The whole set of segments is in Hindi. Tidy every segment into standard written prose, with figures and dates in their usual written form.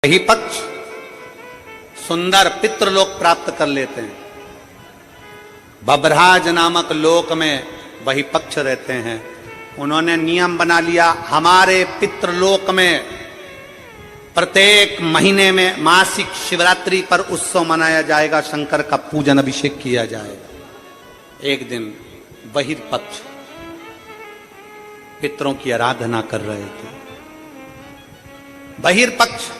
वही पक्ष सुंदर पितृलोक प्राप्त कर लेते हैं। बभराज नामक लोक में वही पक्ष रहते हैं। उन्होंने नियम बना लिया, हमारे पितृलोक में प्रत्येक महीने में मासिक शिवरात्रि पर उत्सव मनाया जाएगा, शंकर का पूजन अभिषेक किया जाएगा। एक दिन वही पक्ष पितरों की आराधना कर रहे थे। बहिर्पक्ष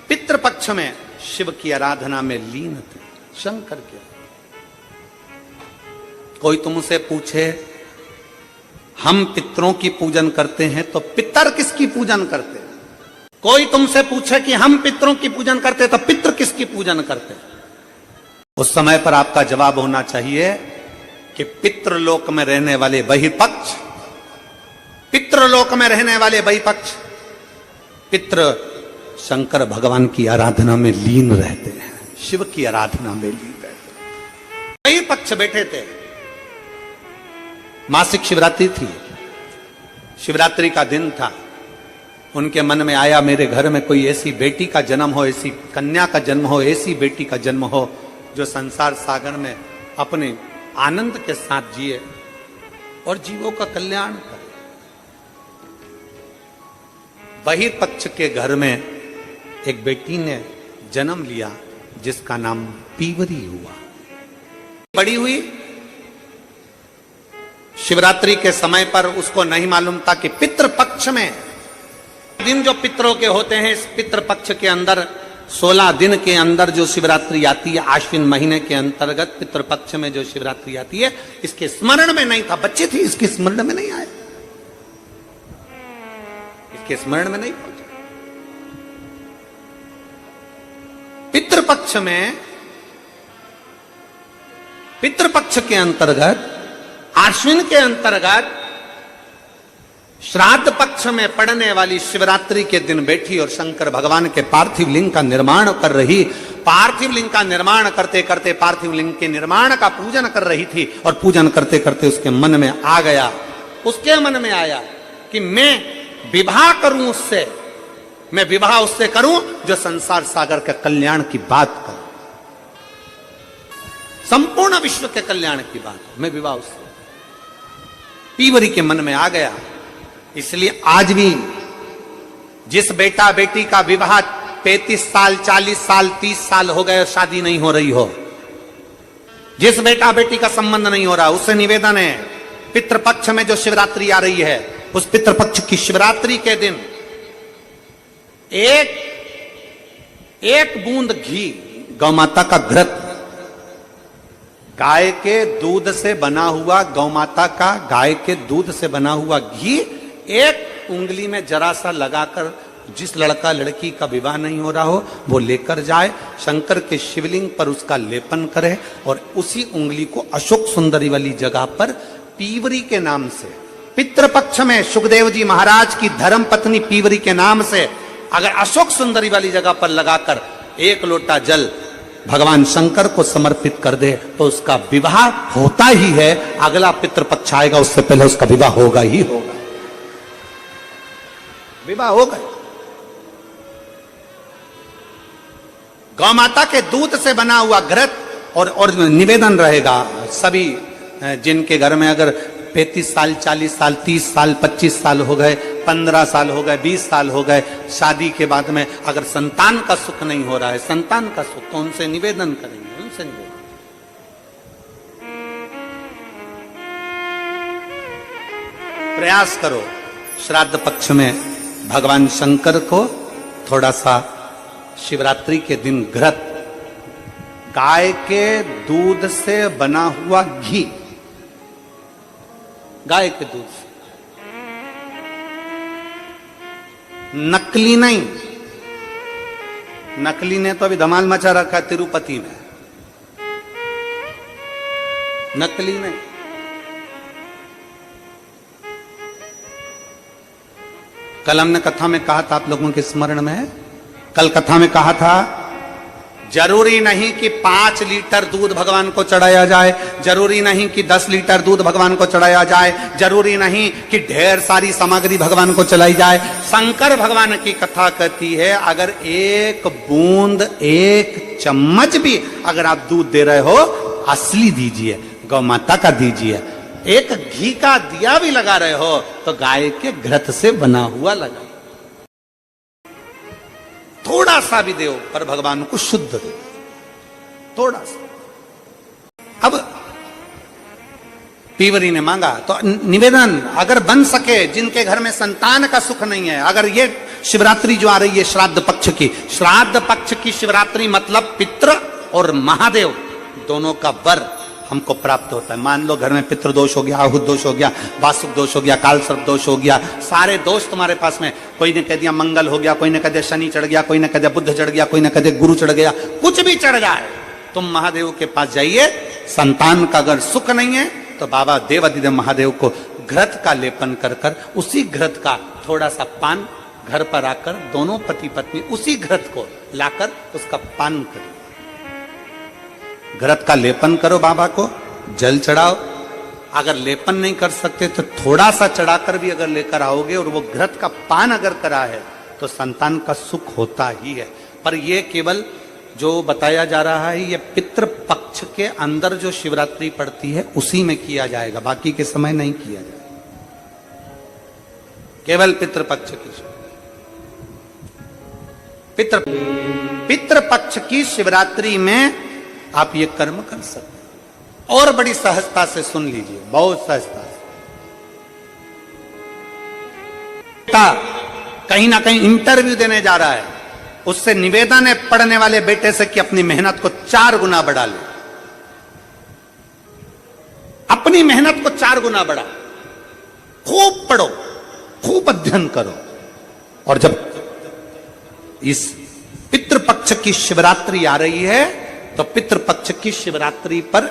पितृपक्ष में शिव की आराधना में लीन थे, शंकर के। कोई तुमसे पूछे हम पितरों की पूजन करते हैं तो पितर किसकी पूजन करते हैं? कोई तुमसे पूछे कि हम पितरों की पूजन करते तो पितर किसकी पूजन करते? उस समय पर आपका जवाब होना चाहिए कि पितृलोक में रहने वाले बहिर्पक्ष, पितृलोक में रहने वाले बहिर्पक्ष पितृ शंकर भगवान की आराधना में लीन रहते हैं, शिव की आराधना में लीन रहते हैं। कई पक्ष बैठे थे, मासिक शिवरात्रि थी, शिवरात्रि का दिन था। उनके मन में आया मेरे घर में कोई ऐसी बेटी का जन्म हो, ऐसी कन्या का जन्म हो, ऐसी बेटी का जन्म हो जो संसार सागर में अपने आनंद के साथ जिए और जीवों का कल्याण करे। बहिर्पक्ष के घर में एक बेटी ने जन्म लिया जिसका नाम पीवरी हुआ। बड़ी हुई, शिवरात्रि के समय पर उसको नहीं मालूम था कि पितृपक्ष में दिन जो पितरों के होते हैं, इस पितृपक्ष के अंदर 16 दिन के अंदर जो शिवरात्रि आती है, आश्विन महीने के अंतर्गत पितृपक्ष में जो शिवरात्रि आती है, इसके स्मरण में नहीं था। बच्चे थी, इसके स्मरण में नहीं आए, इसके स्मरण में नहीं पहुंचा। पितृपक्ष में, पितृपक्ष के अंतर्गत, आश्विन के अंतर्गत श्राद्ध पक्ष में पड़ने वाली शिवरात्रि के दिन बैठी और शंकर भगवान के पार्थिव लिंग का निर्माण कर रही। पार्थिव लिंग का निर्माण करते करते पार्थिव लिंग के निर्माण का पूजन कर रही थी और पूजन करते करते उसके मन में आ गया, उसके मन में आया कि मैं विवाह करूं उससे, मैं विवाह उससे करूं जो संसार सागर के कल्याण की बात करे, संपूर्ण विश्व के कल्याण की बात, मैं विवाह उससे। पीवरी के मन में आ गया। इसलिए आज भी जिस बेटा बेटी का विवाह 35 साल, 40 साल, 30 साल हो गए और शादी नहीं हो रही हो, जिस बेटा बेटी का संबंध नहीं हो रहा, उससे निवेदन है, पितृपक्ष में जो शिवरात्रि आ रही है, उस पितृपक्ष की शिवरात्रि के दिन एक बूंद घी, गौमाता का घृत, गाय के दूध से बना हुआ, गौमाता का गाय के दूध से बना हुआ घी एक उंगली में जरा सा लगाकर, जिस लड़का लड़की का विवाह नहीं हो रहा हो वो लेकर जाए, शंकर के शिवलिंग पर उसका लेपन करे और उसी उंगली को अशोक सुंदरी वाली जगह पर पीवरी के नाम से, पितृपक्ष में सुखदेव जी महाराज की धर्म पत्नी पीवरी के नाम से अगर अशोक सुंदरी वाली जगह पर लगाकर एक लोटा जल भगवान शंकर को समर्पित कर दे तो उसका विवाह होता ही है। अगला पितृपक्ष आएगा उससे पहले उसका विवाह होगा ही होगा, विवाह होगा। गौमाता के दूध से बना हुआ घृत और निवेदन रहेगा सभी जिनके घर में अगर 35 साल, 40 साल, 30 साल, 25 साल हो गए, 15 साल हो गए, 20 साल हो गए, शादी के बाद में अगर संतान का सुख नहीं हो रहा है, संतान का सुख, तो उनसे निवेदन करेंगे, उनसे निवेदन। प्रयास करो श्राद्ध पक्ष में भगवान शंकर को थोड़ा सा शिवरात्रि के दिन घृत, गाय के दूध से बना हुआ घी, गाय के दूध से, नकली नहीं, नकली ने तो अभी धमाल मचा रखा है तिरुपति में, नकली नहीं। कल हमने कथा में कहा था, आप लोगों के स्मरण में है, कल कथा में कहा था जरूरी नहीं कि 5 लीटर दूध भगवान को चढ़ाया जाए, जरूरी नहीं कि 10 लीटर दूध भगवान को चढ़ाया जाए, जरूरी नहीं कि ढेर सारी सामग्री भगवान को चलाई जाए। शंकर भगवान की कथा कहती है अगर एक बूंद, एक चम्मच भी अगर आप दूध दे रहे हो, असली दीजिए, गौ माता का दीजिए। एक घी का दिया भी लगा रहे हो तो गाय के घृत से बना हुआ लगाइए। थोड़ा सा भी दो पर भगवान को शुद्ध दो, थोड़ा सा। अब पीवरी ने मांगा तो निवेदन अगर बन सके, जिनके घर में संतान का सुख नहीं है, अगर ये शिवरात्रि जो आ रही है श्राद्ध पक्ष की, श्राद्ध पक्ष की शिवरात्रि मतलब पितृ और महादेव दोनों का वर हमको प्राप्त होता है। मान लो घर में पितृदोष हो गया, आहुत दोष हो गया, वासुक दोष हो गया, काल सर्प दोष हो गया, सारे दोष तुम्हारे पास में, कोई ने कह दिया मंगल हो गया, कोई ने कह दिया शनि चढ़ गया, कोई ने कह दिया बुद्ध चढ़ गया, कोई ने कह दिया गुरु चढ़ गया, कुछ भी चढ़ जाए, तुम महादेव के पास जाइए। संतान का अगर सुख नहीं है तो बाबा देवाधिदेव महादेव को घृत का लेपन कर कर, उसी घृत का थोड़ा सा पान घर पर आकर दोनों पति पत्नी उसी घृत को लाकर उसका पान करो, घृत का लेपन करो, बाबा को जल चढ़ाओ। अगर लेपन नहीं कर सकते तो थोड़ा सा चढ़ाकर भी अगर लेकर आओगे और वो घृत का पान अगर करा है तो संतान का सुख होता ही है। पर ये केवल जो बताया जा रहा है ये पितृपक्ष के अंदर जो शिवरात्रि पड़ती है उसी में किया जाएगा, बाकी के समय नहीं किया जाएगा, केवल पितृपक्ष की पितृपक्ष की शिवरात्रि में आप ये कर्म कर सकते हैं। और बड़ी सहजता से सुन लीजिए, बहुत सहजता से। कहीं ना कहीं इंटरव्यू देने जा रहा है, उससे निवेदन है पढ़ने वाले बेटे से कि अपनी मेहनत को 4 गुना बढ़ा ले, अपनी मेहनत को 4 गुना बढ़ा, खूब पढ़ो, खूब अध्ययन करो। और जब इस पितृपक्ष की शिवरात्रि आ रही है तो पितृपक्ष की शिवरात्रि पर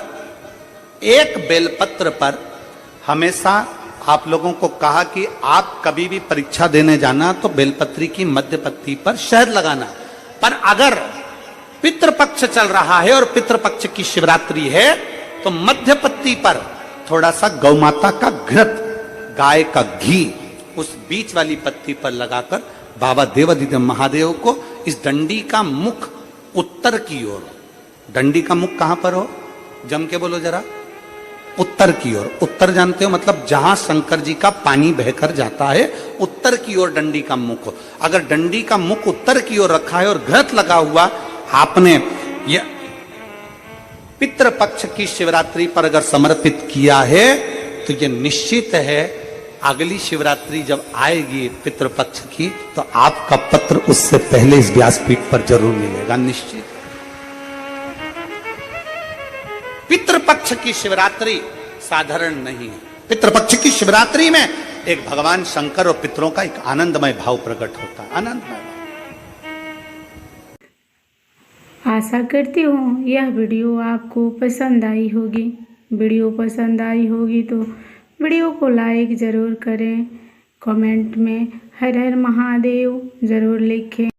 एक बेलपत्र पर हमेशा आप लोगों को कहा कि आप कभी भी परीक्षा देने जाना तो बेलपत्री की मध्य पत्ती पर शहद लगाना। पर अगर पितृपक्ष चल रहा है और पितृपक्ष की शिवरात्रि है तो मध्य पत्ती पर थोड़ा सा गौ माता का घृत, गाय का घी उस बीच वाली पत्ती पर लगाकर बाबा देवाधिदेव महादेव को इस डंडी का मुख उत्तर की ओर, डंडी का मुख कहां पर हो, जम के बोलो जरा, उत्तर की ओर। उत्तर जानते हो मतलब जहां शंकर जी का पानी बहकर जाता है उत्तर की ओर डंडी का मुख हो। अगर डंडी का मुख उत्तर की ओर रखा है और घृत लगा हुआ आपने ये पितृपक्ष की शिवरात्रि पर अगर समर्पित किया है तो ये निश्चित है अगली शिवरात्रि जब आएगी पितृपक्ष की तो आपका पत्र उससे पहले इस व्यासपीठ पर जरूर मिलेगा, निश्चित। पितृपक्ष की शिवरात्रि साधारण नहीं है। पितृपक्ष की शिवरात्रि में एक भगवान शंकर और पितरों का एक आनंदमय भाव प्रकट होता है, आनंदमय भाव। आशा करती हूँ यह वीडियो आपको पसंद आई होगी। वीडियो पसंद आई होगी तो वीडियो को लाइक ज़रूर करें, कमेंट में हर हर महादेव ज़रूर लिखें।